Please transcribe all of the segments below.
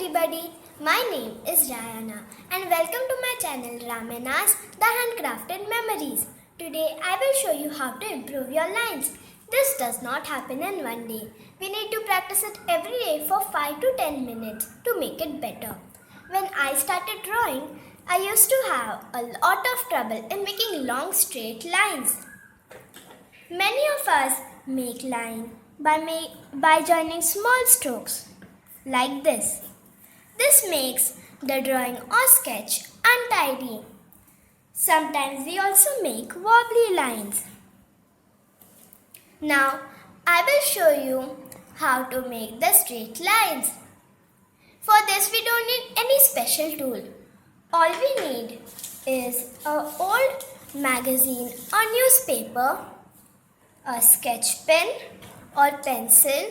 everybody, my name is Rayana and welcome to my channel Ramenas, the handcrafted memories. Today I will show you how to improve your lines. This does not happen in one day. We need to practice it every day for 5 to 10 minutes to make it better. When I started drawing, I used to have a lot of trouble in making long straight lines. Many of us make line by joining small strokes like this. This makes the drawing or sketch untidy. Sometimes we also make wobbly lines. Now I will show you how to make the straight lines. For this we don't need any special tool. All we need is an old magazine or newspaper, a sketch pen or pencil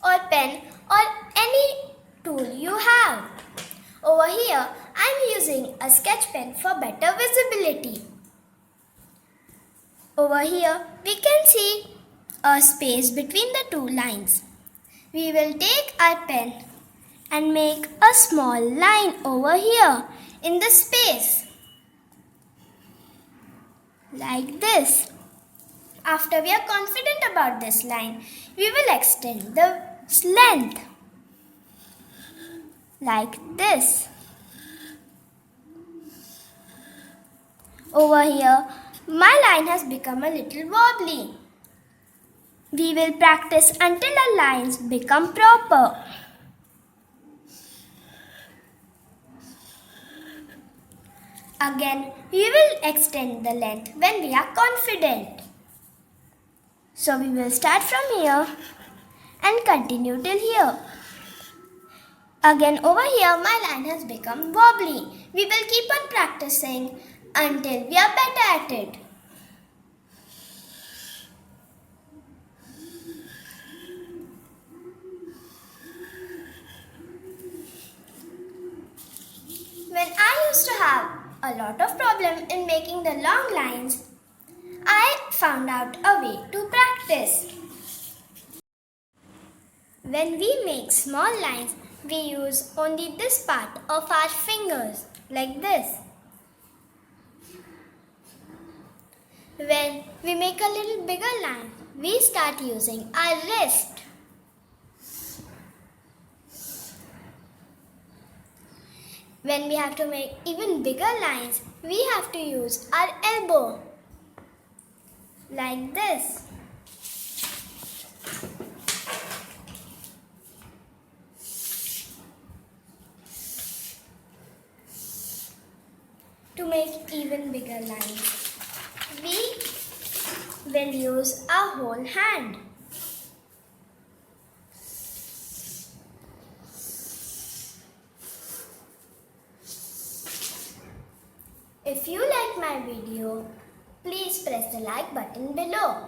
or pen or any tool you have. Over here I am using a sketch pen for better visibility. Over here we can see a space between the two lines. We will take our pen and make a small line over here in the space like this. After we are confident about this line, we will extend the length like this. Over here, my line has become a little wobbly. We will practice until our lines become proper. Again, we will extend the length when we are confident. So we will start from here and continue till here. Again over here my line has become wobbly. We will keep on practicing until we are better at it. When I used to have a lot of problem in making the long lines, I found out a way to practice. When we make small lines, we use only this part of our fingers, like this. When we make a little bigger line, we start using our wrist. When we have to make even bigger lines, we have to use our elbow, like this. To make even bigger lines, we will use our whole hand. If you like my video, please press the like button below.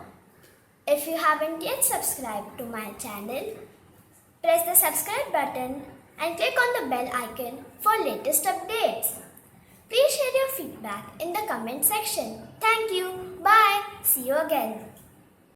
If you haven't yet subscribed to my channel, press the subscribe button and click on the bell icon for latest updates. Please share your feedback in the comment section. Thank you. Bye. See you again.